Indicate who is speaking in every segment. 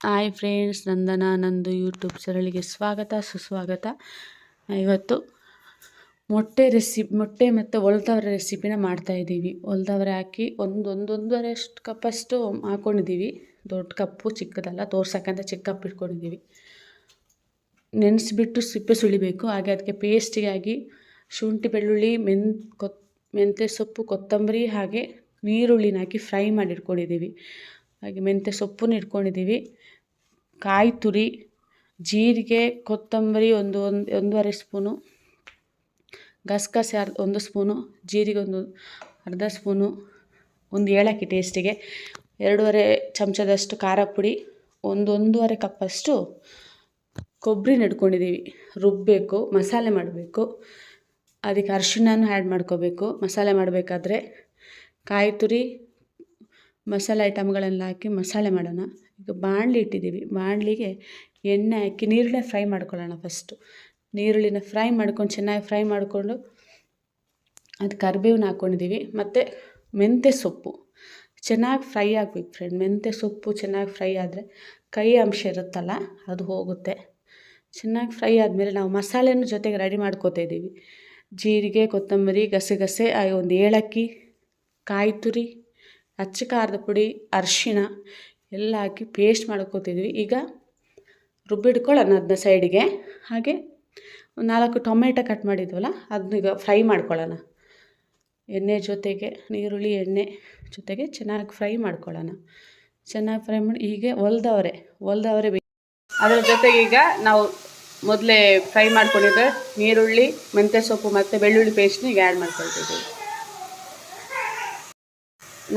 Speaker 1: Hi friends, ನಂದು YouTube ಚಾನಲ್ಗೆ ಸ್ವಾಗತ ಸುಸ್ವಾಗತ. ಇವತ್ತು ಮೊಟ್ಟೆ ಮತ್ತು ಒಲ್ದವರೆ ರೆಸಿಪಿನ ಮಾಡ್ತಾಯಿದ್ದೀವಿ. ಒಲ್ದವರೆ ಹಾಕಿ ಒಂದೂವರೆ ಕಪ್ಪಷ್ಟು ಹಾಕ್ಕೊಂಡಿದ್ದೀವಿ. ದೊಡ್ಡ ಕಪ್ಪು ಚಿಕ್ಕದಲ್ಲ, ತೋರ್ಸೋಕ್ಕಂತ ಚಿಕ್ಕ ಕಪ್ ಇಟ್ಕೊಂಡಿದ್ದೀವಿ. ನೆನೆಸ್ಬಿಟ್ಟು ಸಿಪ್ಪೆ ಸುಳಿಬೇಕು. ಹಾಗೆ ಅದಕ್ಕೆ ಪೇಸ್ಟಿಗಾಗಿ ಶುಂಠಿ, ಬೆಳ್ಳುಳ್ಳಿ, ಮೆಂತ್ಯ ಸೊಪ್ಪು, ಕೊತ್ತಂಬರಿ ಹಾಗೆ ನೀರುಳ್ಳಿನ ಹಾಕಿ ಫ್ರೈ ಮಾಡಿ ಇಟ್ಕೊಂಡಿದ್ದೀವಿ. ಹಾಗೆ ಮೆಂತ್ಯ ಸೊಪ್ಪನ್ನು ಇಟ್ಕೊಂಡಿದ್ದೀವಿ. ಕಾಯಿ ತುರಿ, ಜೀರಿಗೆ, ಕೊತ್ತಂಬರಿ ಒಂದೂವರೆ ಸ್ಪೂನು, ಗಸಗಸೆ 1 ಸ್ಪೂನು, ಜೀರಿಗೆ ಅರ್ಧ ಸ್ಪೂನು, ಒಂದು ಏಲಕ್ಕಿ ಟೇಸ್ಟಿಗೆ, 2.5 ಚಮಚದಷ್ಟು ಖಾರ ಪುಡಿ, ಒಂದೂವರೆ ಕಪ್ಪಷ್ಟು ಕೊಬ್ಬರಿ ಇಟ್ಕೊಂಡಿದ್ದೀವಿ. ರುಬ್ಬಬೇಕು, ಮಸಾಲೆ ಮಾಡಬೇಕು. ಅದಕ್ಕೆ ಅರಿಶಿಣನೂ ಆ್ಯಡ್ ಮಾಡ್ಕೋಬೇಕು. ಮಸಾಲೆ ಮಾಡಬೇಕಾದ್ರೆ ಕಾಯಿ ತುರಿ, ಮಸಾಲೆ ಐಟಮ್ಗಳೆಲ್ಲ ಹಾಕಿ ಮಸಾಲೆ ಮಾಡೋಣ. ಈಗ ಬಾಣಲಿ ಇಟ್ಟಿದ್ದೀವಿ. ಬಾಣಲಿಗೆ ಎಣ್ಣೆ ಹಾಕಿ ನೀರುಳ್ಳಿ ಫ್ರೈ ಮಾಡ್ಕೊಳ್ಳೋಣ. ಫಸ್ಟು ನೀರುಳ್ಳಿನ ಫ್ರೈ ಮಾಡ್ಕೊಂಡು ಚೆನ್ನಾಗಿ ಫ್ರೈ ಮಾಡಿಕೊಂಡು ಅದು ಕರಿಬೇವನ್ನ ಹಾಕ್ಕೊಂಡಿದ್ದೀವಿ. ಮತ್ತು ಮೆಂತ್ಯ ಸೊಪ್ಪು ಚೆನ್ನಾಗಿ ಫ್ರೈ ಆಗಬೇಕು ಫ್ರೆಂಡ್. ಮೆಂತ್ಯ ಸೊಪ್ಪು ಚೆನ್ನಾಗಿ ಫ್ರೈ ಆದರೆ ಕೈ ಅಂಶ ಇರುತ್ತಲ್ಲ ಅದು ಹೋಗುತ್ತೆ. ಚೆನ್ನಾಗಿ ಫ್ರೈ ಆದಮೇಲೆ ನಾವು ಮಸಾಲೆನೂ ಜೊತೆಗೆ ರೆಡಿ ಮಾಡ್ಕೋತಾ ಇದ್ದೀವಿ. ಜೀರಿಗೆ, ಕೊತ್ತಂಬರಿ, ಗಸಗಸೆ, ಒಂದು ಏಲಕ್ಕಿ, ಕಾಯಿ ತುರಿ, ಅಚ್ಚ ಖಾರದ ಪುಡಿ, ಅರಿಶಿಣ ಎಲ್ಲ ಹಾಕಿ ಪೇಸ್ಟ್ ಮಾಡ್ಕೋತಿದ್ವಿ. ಈಗ ರುಬ್ಬಿಡ್ಕೊಳ್ಳೋಣ ಅದನ್ನ ಸೈಡಿಗೆ. ಹಾಗೆ 4 ಟೊಮೆಟೊ ಕಟ್ ಮಾಡಿದ್ವಲ್ಲ ಅದನ್ನೀಗ ಫ್ರೈ ಮಾಡ್ಕೊಳ್ಳೋಣ. ಎಣ್ಣೆ ಜೊತೆಗೆ ನೀರುಳ್ಳಿ ಎಣ್ಣೆ ಜೊತೆಗೆ ಚೆನ್ನಾಗಿ ಫ್ರೈ ಮಾಡ್ಕೊಳ್ಳೋಣ. ಚೆನ್ನಾಗಿ ಫ್ರೈ ಮಾಡಿ ಹೀಗೆ ಒಲ್ದವರೆ ಅದರ ಜೊತೆಗೆ ಈಗ ನಾವು ಮೊದಲೇ ಫ್ರೈ ಮಾಡ್ಕೊಂಡಿದ್ದೆ ನೀರುಳ್ಳಿ, ಮೆಂತ್ಯ ಸೊಪ್ಪು ಮತ್ತು ಬೆಳ್ಳುಳ್ಳಿ ಪೇಸ್ಟ್ನ ಈಗ ಆ್ಯಡ್ ಮಾಡ್ಕೊಳ್ತಿದ್ದೀವಿ.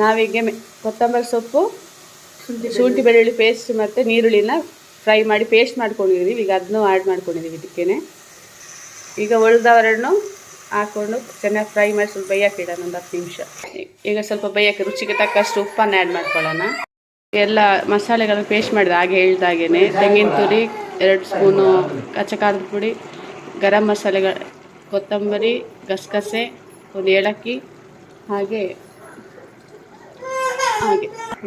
Speaker 1: ನಾವೀಗ ಕೊತ್ತಂಬರಿ ಸೊಪ್ಪು, ಶುಂಠಿ ಬೆಳ್ಳುಳ್ಳಿ ಪೇಸ್ಟ್ ಮತ್ತು ನೀರುಳ್ಳಿನ ಫ್ರೈ ಮಾಡಿ ಪೇಸ್ಟ್ ಮಾಡ್ಕೊಂಡಿದ್ದೀವಿ. ಈಗ ಅದನ್ನೂ ಆ್ಯಡ್ ಮಾಡ್ಕೊಂಡಿದ್ದೀವಿ ಇದಕ್ಕೇ. ಈಗ ಒಳ್ದವರನ್ನು ಹಾಕ್ಕೊಂಡು ಚೆನ್ನಾಗಿ ಫ್ರೈ ಮಾಡಿ ಸ್ವಲ್ಪ ಬೇಯಕ್ಕೆ ಇಡೋಣ, ಒಂದು 10 ನಿಮಿಷ. ಈಗ ಸ್ವಲ್ಪ ಬೇಯಕ್ಕೆ ರುಚಿಗೆ ತಕ್ಕಷ್ಟು ಉಪ್ಪನ್ನು ಆ್ಯಡ್ ಮಾಡ್ಕೊಳ್ಳೋಣ. ಎಲ್ಲ ಮಸಾಲೆಗಳನ್ನು ಪೇಸ್ಟ್ ಮಾಡಿದ ಹಾಗೆ ಹೇಳ್ದಾಗೇ ತೆಂಗಿನ ತುರಿ 2 ಸ್ಪೂನು, ಅಚ್ಚ ಖಾರದ ಪುಡಿ, ಗರಂ ಮಸಾಲೆಗಳು, ಕೊತ್ತಂಬರಿ, ಗಸಗಸೆ, ಒಂದು ಏಲಕ್ಕಿ ಹಾಗೆ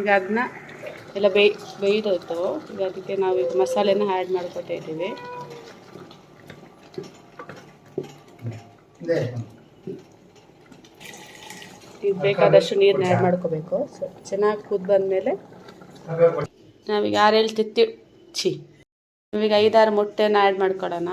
Speaker 1: ಈಗ ಅದನ್ನ ಎಲ್ಲ ಬೇಯ್ದೋಯ್ತು. ಈಗ ಅದಕ್ಕೆ ನಾವು ಈಗ ಮಸಾಲೆನ ಆ್ಯಡ್ ಮಾಡ್ಕೊತಾ ಇದ್ದೀವಿ. ಈಗ ಬೇಕಾದಷ್ಟು ನೀರನ್ನ ಆ್ಯಡ್ ಮಾಡ್ಕೋಬೇಕು. ಚೆನ್ನಾಗಿ ಕುದ್ದು ಬಂದಮೇಲೆ ನಾವೀಗ 5-6 ಮೊಟ್ಟೆನ ಆ್ಯಡ್ ಮಾಡ್ಕೊಳ್ಳೋಣ.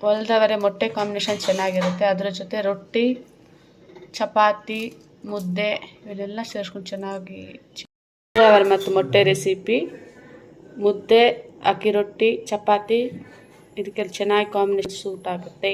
Speaker 1: ಒಲ್ದವರೆ ಮೊಟ್ಟೆ ಕಾಂಬಿನೇಷನ್ ಚೆನ್ನಾಗಿರುತ್ತೆ. ಅದರ ಜೊತೆ ರೊಟ್ಟಿ, ಚಪಾತಿ, ಮುದ್ದೆ ಇವೆಲ್ಲ ಸೇರಿಸ್ಕೊಂಡು ಚೆನ್ನಾಗಿ ಒಲ್ದವರೆ ಮತ್ತು ಮೊಟ್ಟೆ ರೆಸಿಪಿ ಮುದ್ದೆ, ಅಕ್ಕಿ ರೊಟ್ಟಿ, ಚಪಾತಿ ಇದಕ್ಕೆಲ್ಲ ಚೆನ್ನಾಗಿ ಕಾಂಬಿನೇಷನ್ ಸೂಟ್ ಆಗುತ್ತೆ.